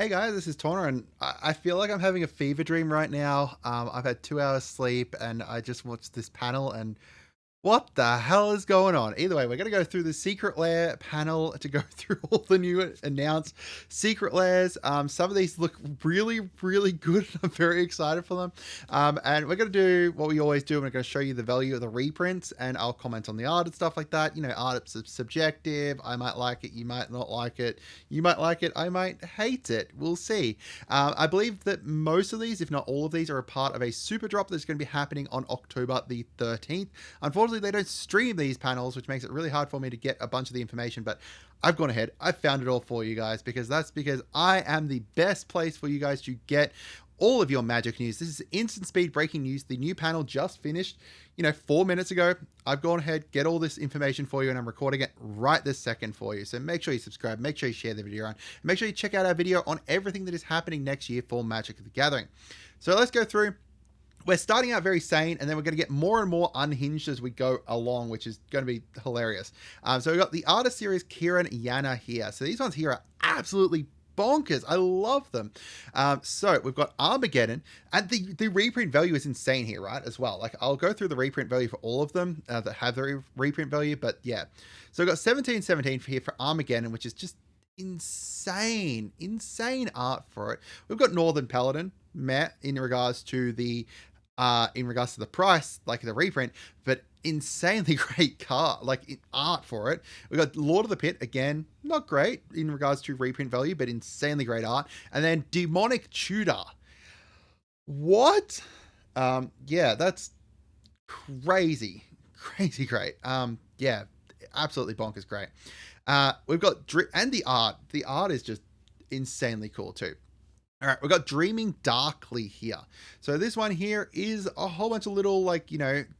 Hey guys, this is Tauna, and I feel like I'm having a fever dream right now. I've had 2 hours sleep, and I just watched this panel, and what the hell is going on? Either way, we're going to go through the Secret Lair panel to go through all the new announced Secret Lairs. Some of these look really, really good. I'm very excited for them. And we're going to do what we always do. We're going to show you the value of the reprints, and I'll comment on the art and stuff like that. You know, art is subjective. I might like it. You might not like it. You might like it. I might hate it. We'll see. I believe that most of these, if not all of these, are a part of a super drop that's going to be happening on October the 13th. Unfortunately, they don't stream these panels, which makes it really hard for me to get a bunch of the information, but I've gone ahead. I've found it all for you guys because I am the best place for you guys to get all of your Magic news. This is instant speed breaking news. The new panel just finished, 4 minutes ago. I've gone ahead, get all this information for you, and I'm recording it right this second for you. So make sure you subscribe, make sure you share the video on, and make sure you check out our video on everything that is happening next year for Magic the Gathering. So let's go through. We're starting out very sane, and then we're going to get more and more unhinged as we go along, which is going to be hilarious. So we've got the artist series Kieran Yana here. So these ones here are absolutely bonkers. I love them. So we've got Armageddon, and the reprint value is insane here, right, as well. Like, I'll go through the reprint value for all of them that have the reprint value, but yeah. So we've got 1717 here for Armageddon, which is just insane art for it. We've got Northern Paladin, Matt, in regards to the price, like the reprint, but insanely great card, like art for it. We've got Lord of the Pit, again, not great in regards to reprint value, but insanely great art. And then Demonic Tudor. What? Yeah, that's crazy great. Yeah, absolutely bonkers great. We've got and the art is just insanely cool too. All right, we've got Dreaming Darkly here. So this one here is a whole bunch of little, like,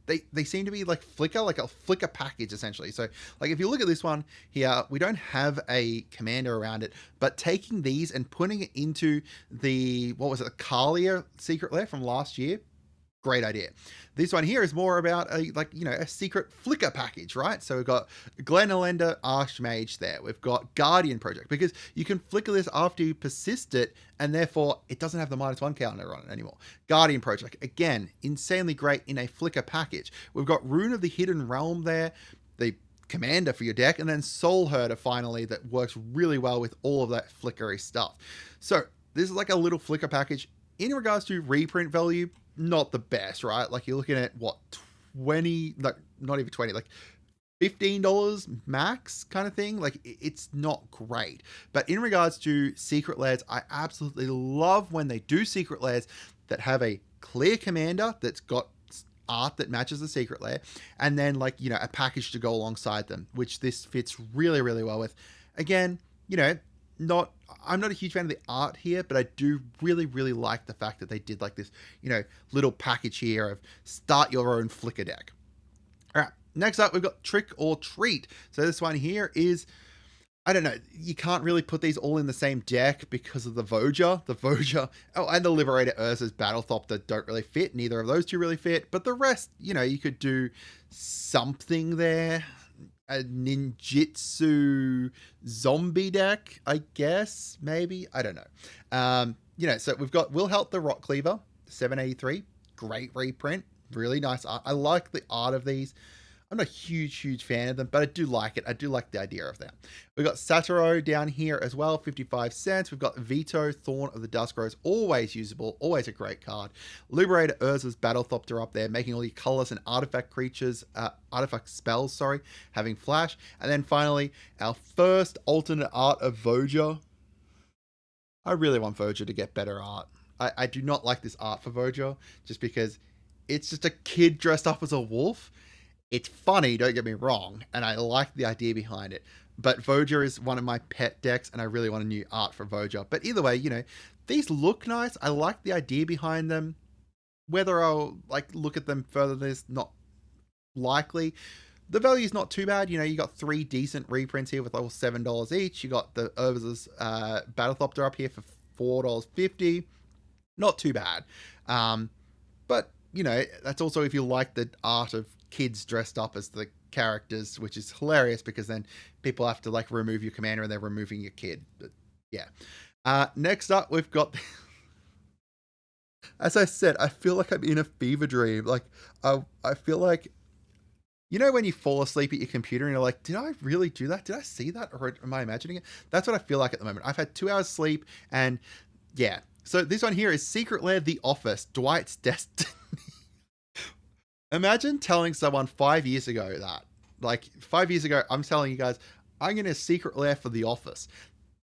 they seem to be like a flicker package, essentially. So, like, if you look at this one here, we don't have a commander around it, but taking these and putting it into the, what was it, the Kalia Secret Lair from last year, great idea. This one here is more about a secret flicker package, right? So we've got Glen Elender Archmage there. We've got Guardian Project, because you can flicker this after you persist it, and therefore it doesn't have the -1 counter on it anymore. Guardian Project, again, insanely great in a flicker package. We've got Rune of the Hidden Realm there, the commander for your deck, and then Soul Herder finally, that works really well with all of that flickery stuff. So this is like a little flicker package. In regards to reprint value, not the best, right? Like, you're looking at what, 20, like, not even 20, like $15 max kind of thing. Like, it's not great. But in regards to Secret Lairs, I absolutely love when they do Secret Lairs that have a clear commander that's got art that matches the Secret Lair, and then, like, a package to go alongside them, which this fits really, really well with. Again, I'm not a huge fan of the art here, but I do really, really like the fact that they did like this, little package here of start your own flicker deck. All right, next up, we've got Trick or Treat. So this one here is, I don't know, you can't really put these all in the same deck because of the Voja, and the Liberator Urza's Battlethopter don't really fit. Neither of those two really fit, but the rest, you could do something there. A ninjutsu zombie deck, I guess, maybe, I don't know. So we've got Will Help the Rock Cleaver, 783, great reprint, really nice art. I like the art of these. I'm not a huge fan of them, but I do like it. I do like the idea of them. We've got Satoru down here as well, 55 cents. We've got Vito, Thorn of the Dusk Rose, always usable, always a great card. Liberator Urza's Battlethopter up there, making all your colors and artifact creatures, artifact spells, having flash. And then finally, our first alternate art of Voja. I really want Voja to get better art. I do not like this art for Voja, just because it's just a kid dressed up as a wolf. It's funny, don't get me wrong, and I like the idea behind it. But Voja is one of my pet decks, and I really want a new art for Voja. But either way, these look nice. I like the idea behind them. Whether I'll look at them further is not likely. The value is not too bad. You got 3 decent reprints here with level $7 each. You got the Urza's Battlethopter up here for $4.50. Not too bad. But, that's also if you like the art of kids dressed up as the characters, which is hilarious because then people have to remove your commander and they're removing your kid. But yeah. Next up, we've got, as I said, I feel like I'm in a fever dream. Like, I feel like, you know, when you fall asleep at your computer and you're like, did I really do that? Did I see that? Or am I imagining it? That's what I feel like at the moment. I've had 2 hours sleep and yeah. So this one here is Secret Lair, The Office, Dwight's Destiny. Imagine telling someone 5 years ago that. Like 5 years ago, I'm telling you guys, I'm going to Secret Lair for The Office.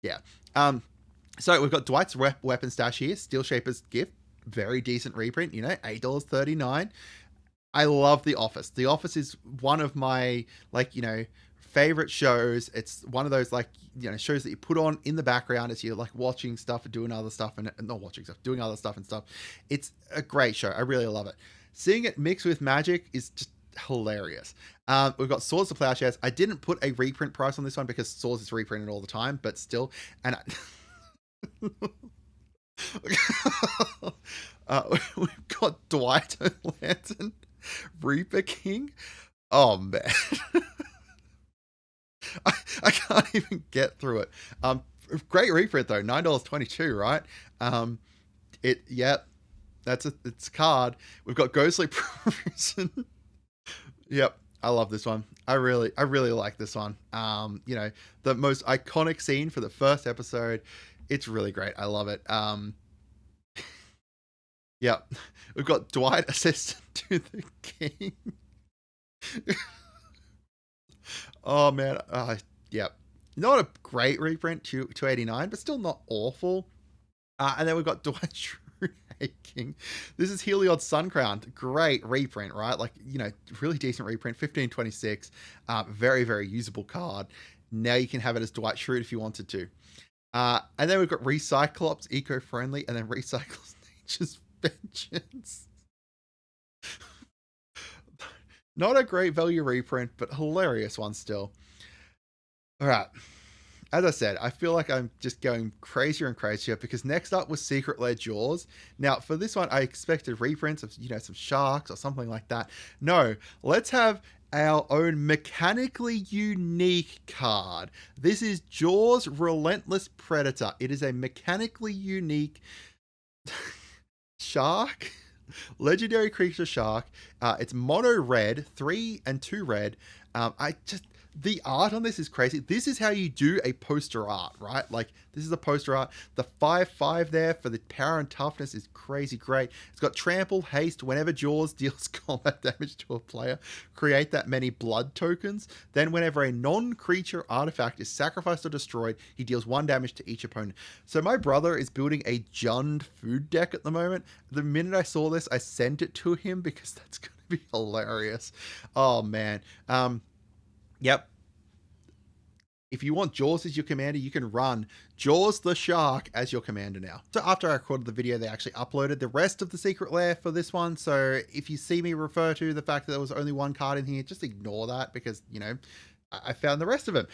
Yeah. So we've got Dwight's weapon stash here, Steel Shaper's Gift, very decent reprint, you know, $8.39. I love The Office. The Office is one of my, like, you know, favorite shows. It's one of those, like, you know, shows that you put on in the background as you're like watching stuff and doing other stuff and not watching stuff, doing other stuff and stuff. It's a great show. I really love it. Seeing it mixed with magic is just hilarious. We've got Swords to Plowshares. I didn't put a reprint price on this one because Swords is reprinted all the time, but still, and we've got Dwight O'Lantern, Reaper King. Oh man, I can't even get through it. Great reprint though, $9.22, right? That's it's a card. We've got Ghostly Prison. Yep, I love this one. I really like this one. You know, the most iconic scene for the first episode. It's really great. I love it. Yeah, we've got Dwight, assistant to the king. Oh man, yeah, not a great reprint, 289, but still not awful. And then we've got Dwight Schrute King. This is Heliod's Sun Crown. Great reprint, right? Like, you know, really decent reprint, 1526. Very, very usable card. Now you can have it as Dwight Schrute if you wanted to. And then we've got Recyclops, eco-friendly, and then Recycles Nature's Vengeance. Not a great value reprint, but hilarious one still. All right. As I said, I feel like I'm just going crazier and crazier because next up was Secret Lair Jaws. Now, for this one, I expected reprints of, you know, some sharks or something like that. No, let's have our own mechanically unique card. This is Jaws Relentless Predator. It is a mechanically unique shark, legendary creature shark. It's mono red, 3 and 2 red. The art on this is crazy. This is how you do a poster art, right? Like, this is a poster art. The 5/5 there for the power and toughness is crazy great. It's got trample, haste. Whenever Jaws deals combat damage to a player, create that many blood tokens. Then whenever a non-creature artifact is sacrificed or destroyed, he deals 1 damage to each opponent. So my brother is building a Jund food deck at the moment. The minute I saw this, I sent it to him because that's going to be hilarious. Oh, man. Yep. If you want Jaws as your commander, you can run Jaws the Shark as your commander now. So after I recorded the video, they actually uploaded the rest of the Secret Lair for this one. So if you see me refer to the fact that there was only 1 card in here, just ignore that because, you know, I found the rest of them.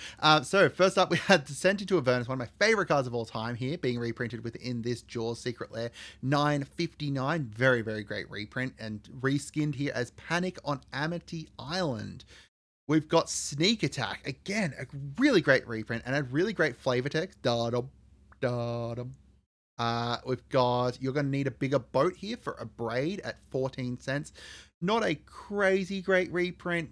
So first up, we had Descent into Avernus, one of my favorite cards of all time here, being reprinted within this Jaws Secret Lair, 959. Very, very great reprint and reskinned here as Panic on Amity Island. We've got Sneak Attack. Again, a really great reprint and a really great flavor text. Da-dum, da-dum. We've got, you're going to need a bigger boat here for a braid at 14 cents. Not a crazy great reprint,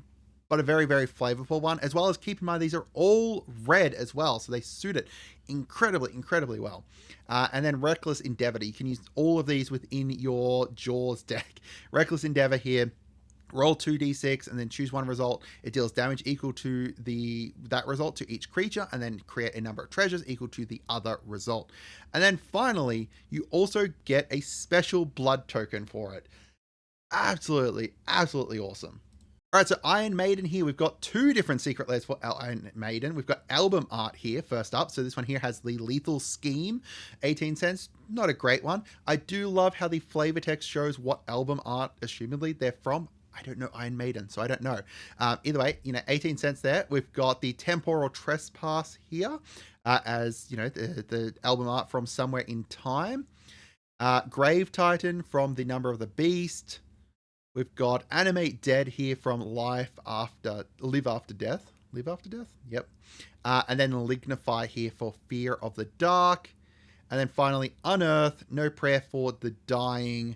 but a very, very flavorful one. As well as keep in mind, these are all red as well. So they suit it incredibly, incredibly well. And then Reckless Endeavor. You can use all of these within your Jaws deck. Reckless Endeavor here. Roll 2d6 and then choose 1 result. It deals damage equal to that result to each creature, and then create a number of treasures equal to the other result. And then finally, you also get a special blood token for it. Absolutely, absolutely awesome. All right, so Iron Maiden here. We've got 2 different Secret Lairs for Iron Maiden. We've got album art here first up. So this one here has the Lethal Scheme, 18 cents. Not a great one. I do love how the flavor text shows what album art, assumedly, they're from. I don't know Iron Maiden, so I don't know. Either way, you know, 18 cents there. We've got the Temporal Trespass here as, you know, the album art from Somewhere in Time. Grave Titan from The Number of the Beast. We've got Animate Dead here from Live After Death. Live After Death? Yep. And then Lignify here for Fear of the Dark. And then finally, Unearth, no prayer for the dying.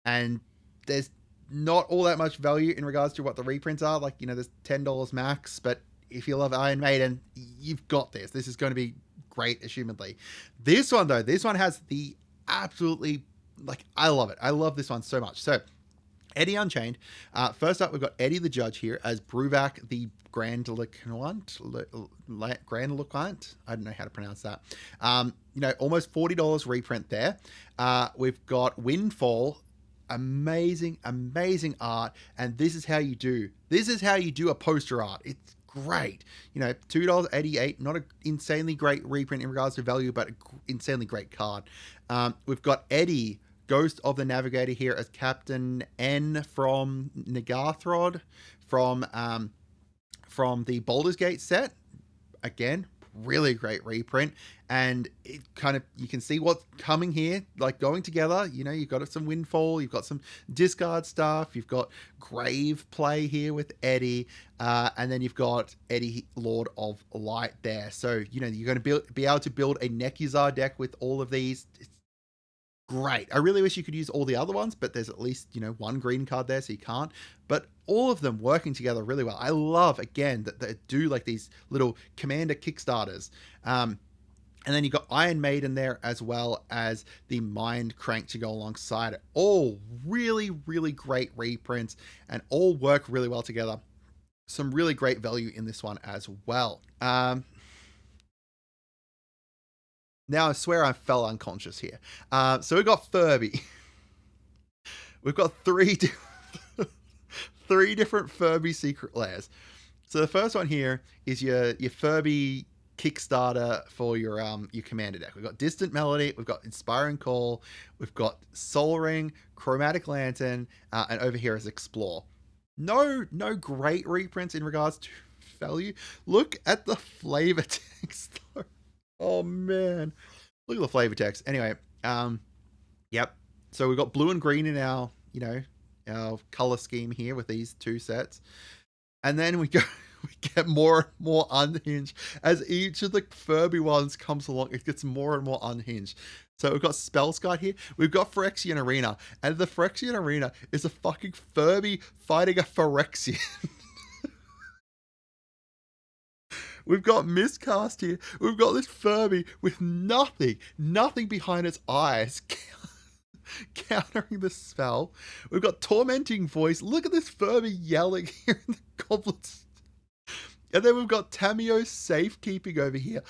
And there's not all that much value in regards to what the reprints are. Like, you know, there's $10 max, but if you love Iron Maiden, you've got this. This is going to be great, assumedly. This one, though, this one has the absolutely, like, I love it. I love this one so much. So, Eddie Unchained. First up, we've got Eddie the Judge here as Bruvac the Grandiloquent. I don't know how to pronounce that. You know, almost $40 reprint there. We've got Windfall. Amazing, amazing art. And this is how you do. This is how you do a poster art. It's great. You know, $2.88. Not an insanely great reprint in regards to value, but an insanely great card. We've got Eddie, Ghost of the Navigator here as Captain N from Nagarthrod from the Baldur's Gate set. Again, really great reprint, and it kind of, you can see what's coming here, like going together. You know, you've got some Windfall, you've got some discard stuff, you've got Grave play here with Eddie, and then you've got Eddie, Lord of Light there. So, you know, you're going to be able to build a Nekuzar deck with all of these. It's great. I really wish you could use all the other ones, but there's at least, you know, one green card there, so you can't. But all of them working together really well. I love, again, that they do like these little commander Kickstarters. And then you've got Iron Maiden there, as well as the Mind Crank to go alongside it. All really, really great reprints and all work really well together. Some really great value in this one as well. Now, I swear I fell unconscious here. So we've got Furby. We've got three different Furby Secret Lairs. So the first one here is your Furby Kickstarter for your commander deck. We've got Distant Melody, we've got Inspiring Call, we've got Soul Ring, Chromatic Lantern, and over here is Explore. No great reprints in regards to value. Look at the flavor text though. Oh man, look at the flavor text. Anyway, yep. So we've got blue and green in our, you know, our color scheme here with these two sets, and then we get more and more unhinged as each of the Furby ones comes along. It gets more and more unhinged. So we've got Spellskite here. We've got Phyrexian Arena, and the Phyrexian Arena is a fucking Furby fighting a Phyrexian. We've got Miscast here. We've got this Furby with nothing behind its eyes, countering the spell. We've got Tormenting Voice. Look at this Furby yelling here in the goblets. And then we've got Tameo Safekeeping over here.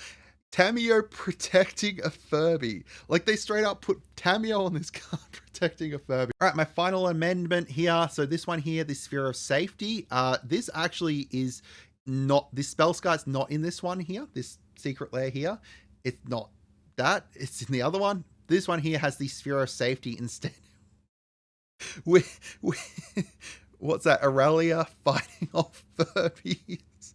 Tameo protecting a Furby. Like, they straight up put Tameo on this card protecting a Furby. All right, my final amendment here. So this one here, the Sphere of Safety. This actually is not, this Spellskite's not in this one here, this Secret Lair here. It's not that, it's in the other one. This one here has the Sphere of Safety instead. What's that? Aurelia fighting off Furbies.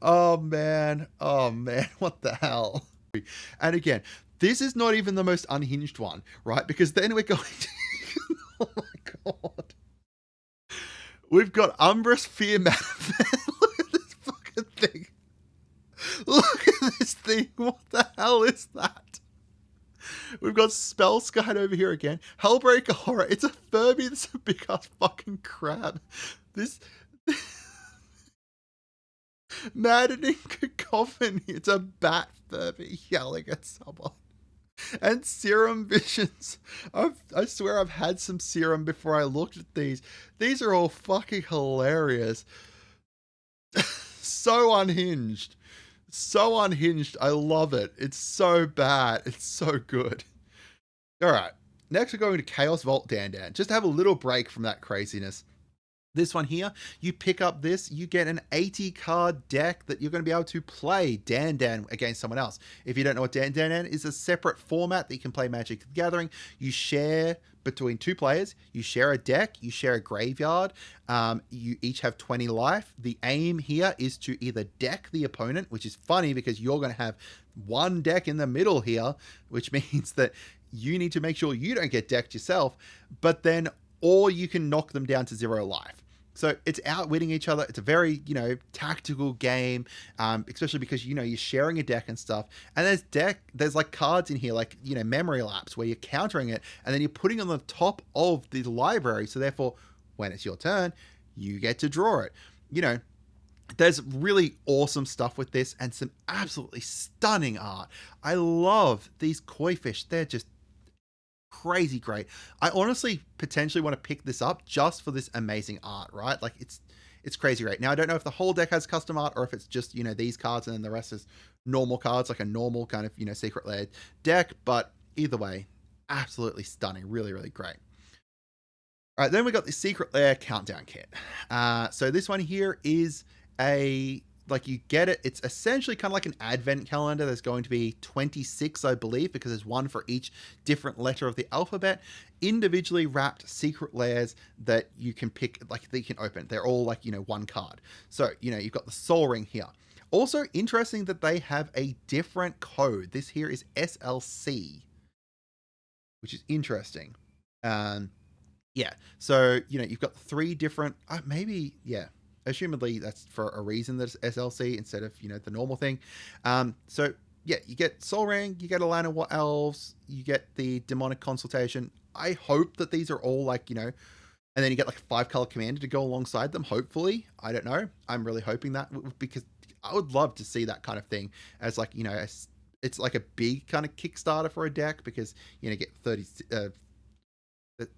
Oh man, what the hell? And again, this is not even the most unhinged one, right? Because then we're going to... oh my god. We've got Umbrous Fear Manifest. Thing. Look at this thing. What the hell is that? We've got Spellskite over here again. Hellbreaker Horror. It's a Furby that's a big ass fucking crab. This Maddening Cacophony. It's a bat Furby yelling at someone. And Serum Visions. I swear I've had some serum before I looked at these. These are all fucking hilarious. So unhinged. So unhinged. I love it. It's so bad. It's so good. All right. Next, we're going to Chaos Vault Dandan. Just to have a little break from that craziness. This one here, you pick up this, you get an 80 card deck that you're going to be able to play Dandan against someone else. If you don't know what Dandan is, a separate format that you can play Magic the Gathering. You share between two players, you share a deck, you share a graveyard, you each have 20 life. The aim here is to either deck the opponent, which is funny because you're going to have one deck in the middle here, which means that you need to make sure you don't get decked yourself, but then, or you can knock them down to 0 life. So it's outwitting each other. It's a very, tactical game, especially because, you're sharing a deck and stuff. And there's like cards in here, like, memory lapse where you're countering it and then you're putting on the top of the library. So therefore, when it's your turn, you get to draw it. There's really awesome stuff with this and some absolutely stunning art. I love these koi fish. They're just crazy great. I honestly potentially want to pick this up just for this amazing art, right? Like it's crazy great. Now I don't know if the whole deck has custom art or if it's just, these cards and then the rest is normal cards, like a normal kind of, Secret Lair deck, but either way, absolutely stunning. Really, really great. All right, then we got the Secret Lair countdown kit. So this one here is you get it. It's essentially kind of like an advent calendar. There's going to be 26, I believe, because there's one for each different letter of the alphabet. Individually wrapped secret lairs that you can pick, that you can open. They're all one card. So, you've got the Soul Ring here. Also interesting that they have a different code. This here is SLC, which is interesting. Yeah. So, you've got 3 different, assumedly that's for a reason that it's SLC instead of, the normal thing. So yeah, you get Soul Ring, you get Alana What Elves, you get the Demonic Consultation. I hope that these are all and then you get a 5-color commander to go alongside them. Hopefully, I don't know. I'm really hoping that, because I would love to see that kind of thing as it's like a big kind of Kickstarter for a deck, because get 30,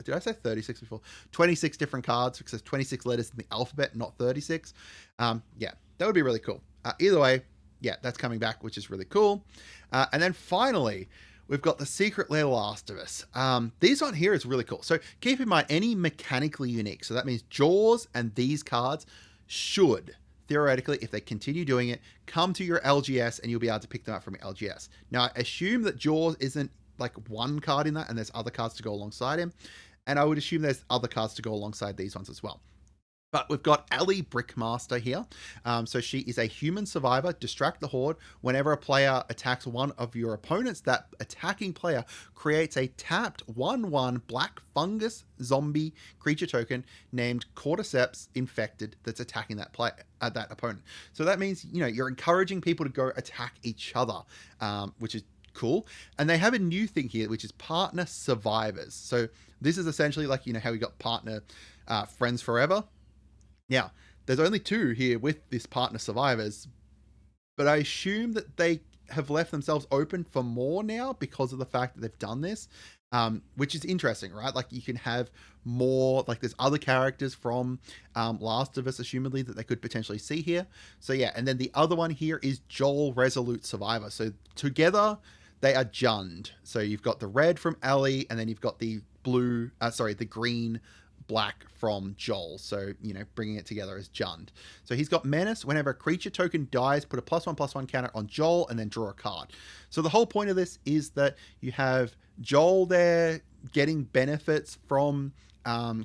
did I say 36 before? 26 different cards, because there's 26 letters in the alphabet, not 36. Yeah, that would be really cool. Either way, yeah, that's coming back, which is really cool. And then finally, we've got the Secret Lair Last of Us. These one here is really cool. So keep in mind, any mechanically unique, so that means Jaws and these cards should, theoretically, if they continue doing it, come to your LGS and you'll be able to pick them up from your LGS. Now, I assume that Jaws isn't one card in that, and there's other cards to go alongside him, and I would assume there's other cards to go alongside these ones as well. But we've got Ellie Brickmaster here. So she is a human survivor. Distract the Horde. Whenever a player attacks one of your opponents, that attacking player creates a tapped 1/1 black fungus zombie creature token named Cordyceps Infected that's attacking that player, that opponent. So that means you're encouraging people to go attack each other, which is cool. And they have a new thing here, which is partner survivors. So this is essentially how we got partner friends forever. Now, there's only 2 here with this partner survivors, but I assume that they have left themselves open for more now because of the fact that they've done this, which is interesting, right? You can have more, there's other characters from Last of Us, assumedly, that they could potentially see here. So yeah, and then the other one here is Joel Resolute Survivor. So together, they are Jund. So you've got the red from Ellie, and then you've got the the green black from Joel. So, bringing it together as Jund. So he's got Menace. Whenever a creature token dies, put a +1/+1 counter on Joel and then draw a card. So the whole point of this is that you have Joel there getting benefits from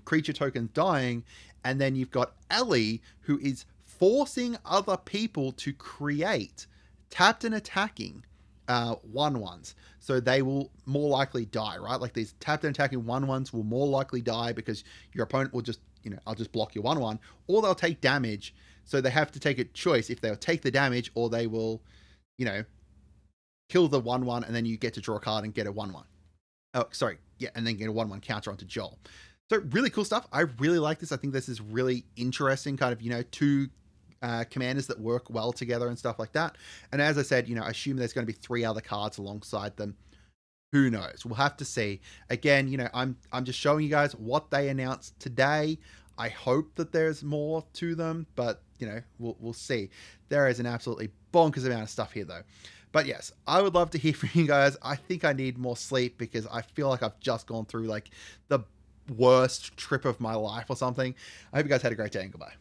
creature tokens dying, and then you've got Ellie, who is forcing other people to create tapped and attacking 1/1s, so they will more likely die, right? These tapped and attacking 1/1s will more likely die because your opponent will just, I'll just block your 1/1, or they'll take damage. So they have to take a choice if they'll take the damage or they will, kill the 1/1, and then you get to draw a card and get a 1/1. Oh, sorry, yeah, and then get a 1/1 counter onto Joel. So really cool stuff. I really like this. I think this is really interesting, kind of, 2 commanders that work well together and stuff like that. And as I said, I assume there's going to be 3 other cards alongside them. Who knows? We'll have to see. Again, I'm just showing you guys what they announced today. I hope that there's more to them, but we'll see. There is an absolutely bonkers amount of stuff here, though. But yes, I would love to hear from you guys. I think I need more sleep because I feel like I've just gone through the worst trip of my life or something. I hope you guys had a great day, and goodbye.